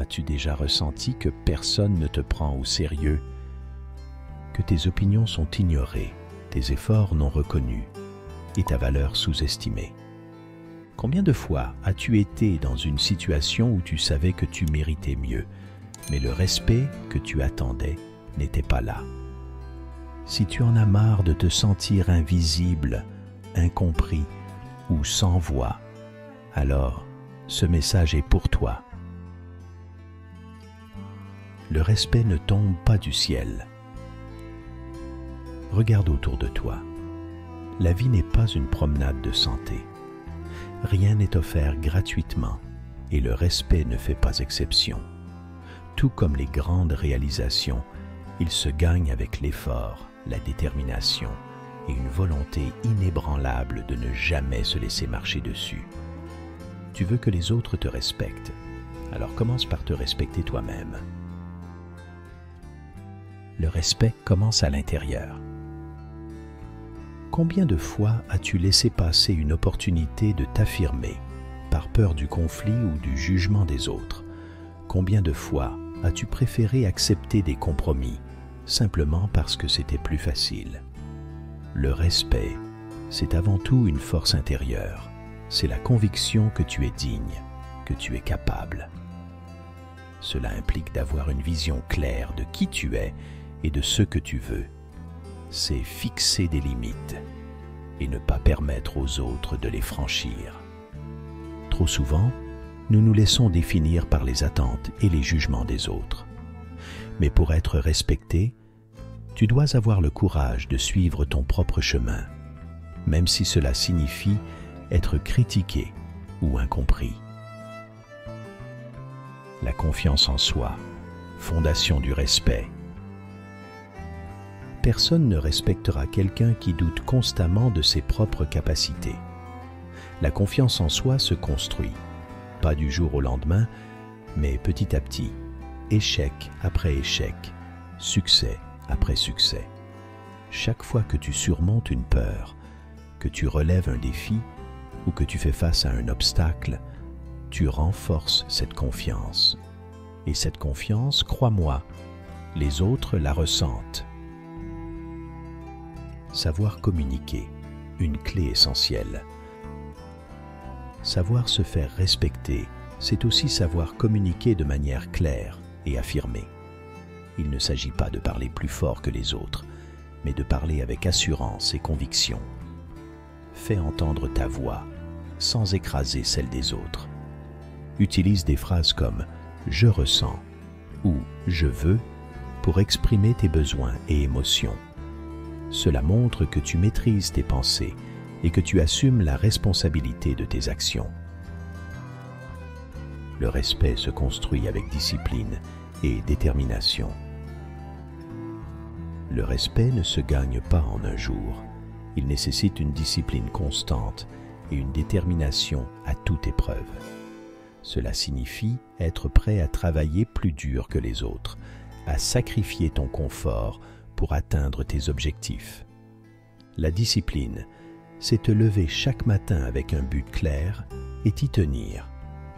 As-tu déjà ressenti que personne ne te prend au sérieux, que tes opinions sont ignorées, tes efforts non reconnus et ta valeur sous-estimée? Combien de fois as-tu été dans une situation où tu savais que tu méritais mieux, mais le respect que tu attendais n'était pas là? Si tu en as marre de te sentir invisible, incompris ou sans voix, alors ce message est pour toi. Le respect ne tombe pas du ciel. Regarde autour de toi. La vie n'est pas une promenade de santé. Rien n'est offert gratuitement et le respect ne fait pas exception. Tout comme les grandes réalisations, il se gagne avec l'effort, la détermination et une volonté inébranlable de ne jamais se laisser marcher dessus. Tu veux que les autres te respectent, alors commence par te respecter toi-même. Le respect commence à l'intérieur. Combien de fois as-tu laissé passer une opportunité de t'affirmer par peur du conflit ou du jugement des autres? Combien de fois as-tu préféré accepter des compromis simplement parce que c'était plus facile? Le respect, c'est avant tout une force intérieure. C'est la conviction que tu es digne, que tu es capable. Cela implique d'avoir une vision claire de qui tu es et de ce que tu veux. C'est fixer des limites et ne pas permettre aux autres de les franchir. Trop souvent, nous nous laissons définir par les attentes et les jugements des autres. Mais pour être respecté, tu dois avoir le courage de suivre ton propre chemin, même si cela signifie être critiqué ou incompris. La confiance en soi, fondation du respect. Personne ne respectera quelqu'un qui doute constamment de ses propres capacités. La confiance en soi se construit, pas du jour au lendemain, mais petit à petit, échec après échec, succès après succès. Chaque fois que tu surmontes une peur, que tu relèves un défi ou que tu fais face à un obstacle, tu renforces cette confiance. Et cette confiance, crois-moi, les autres la ressentent. Savoir communiquer, une clé essentielle. Savoir se faire respecter, c'est aussi savoir communiquer de manière claire et affirmée. Il ne s'agit pas de parler plus fort que les autres, mais de parler avec assurance et conviction. Fais entendre ta voix, sans écraser celle des autres. Utilise des phrases comme « je ressens » ou « je veux » pour exprimer tes besoins et émotions. Cela montre que tu maîtrises tes pensées et que tu assumes la responsabilité de tes actions. Le respect se construit avec discipline et détermination. Le respect ne se gagne pas en un jour. Il nécessite une discipline constante et une détermination à toute épreuve. Cela signifie être prêt à travailler plus dur que les autres, à sacrifier ton confort pour atteindre tes objectifs. La discipline, c'est te lever chaque matin avec un but clair et t'y tenir,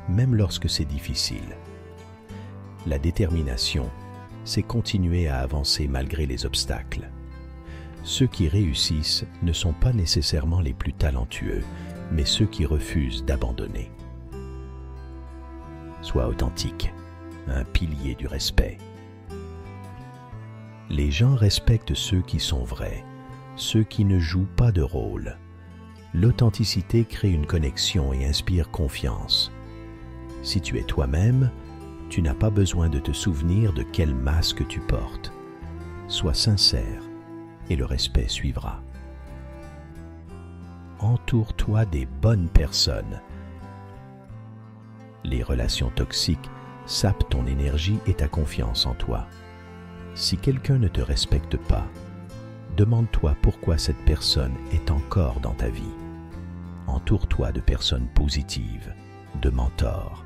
même lorsque c'est difficile. La détermination, c'est continuer à avancer malgré les obstacles. Ceux qui réussissent ne sont pas nécessairement les plus talentueux, mais ceux qui refusent d'abandonner. Sois authentique, un pilier du respect. Les gens respectent ceux qui sont vrais, ceux qui ne jouent pas de rôle. L'authenticité crée une connexion et inspire confiance. Si tu es toi-même, tu n'as pas besoin de te souvenir de quel masque tu portes. Sois sincère et le respect suivra. Entoure-toi des bonnes personnes. Les relations toxiques sapent ton énergie et ta confiance en toi. Si quelqu'un ne te respecte pas, demande-toi pourquoi cette personne est encore dans ta vie. Entoure-toi de personnes positives, de mentors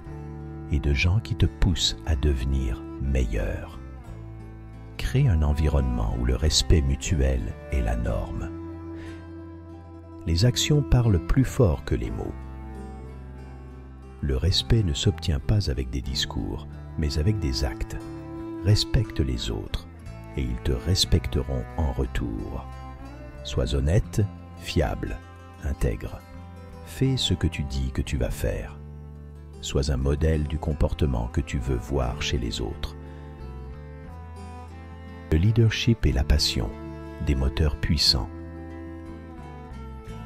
et de gens qui te poussent à devenir meilleur. Crée un environnement où le respect mutuel est la norme. Les actions parlent plus fort que les mots. Le respect ne s'obtient pas avec des discours, mais avec des actes. Respecte les autres et ils te respecteront en retour. Sois honnête, fiable, intègre. Fais ce que tu dis que tu vas faire. Sois un modèle du comportement que tu veux voir chez les autres. Le leadership et la passion, des moteurs puissants.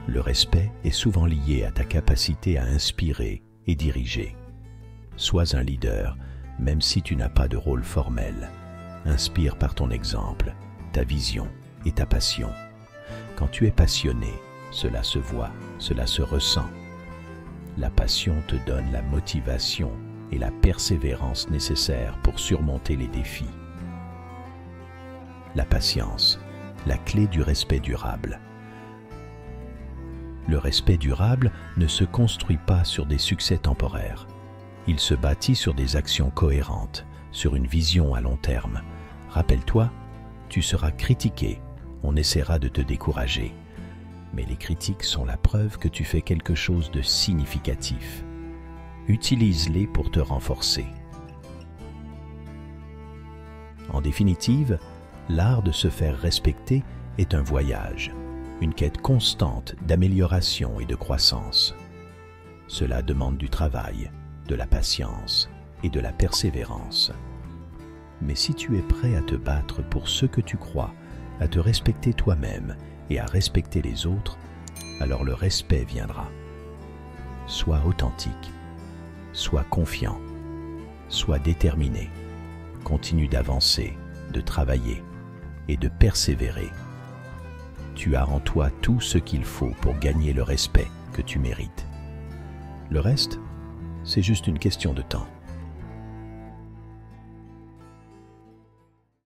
Le respect est souvent lié à ta capacité à inspirer et diriger. Sois un leader, même si tu n'as pas de rôle formel. Inspire par ton exemple, ta vision et ta passion. Quand tu es passionné, cela se voit, cela se ressent. La passion te donne la motivation et la persévérance nécessaires pour surmonter les défis. La patience, la clé du respect durable. Le respect durable ne se construit pas sur des succès temporaires. Il se bâtit sur des actions cohérentes, sur une vision à long terme. Rappelle-toi, tu seras critiqué, on essaiera de te décourager. Mais les critiques sont la preuve que tu fais quelque chose de significatif. Utilise-les pour te renforcer. En définitive, l'art de se faire respecter est un voyage, une quête constante d'amélioration et de croissance. Cela demande du travail, de la patience et de la persévérance. Mais si tu es prêt à te battre pour ce que tu crois, à te respecter toi-même et à respecter les autres, alors le respect viendra. Sois authentique, sois confiant, sois déterminé. Continue d'avancer, de travailler et de persévérer. Tu as en toi tout ce qu'il faut pour gagner le respect que tu mérites. Le reste, c'est juste une question de temps.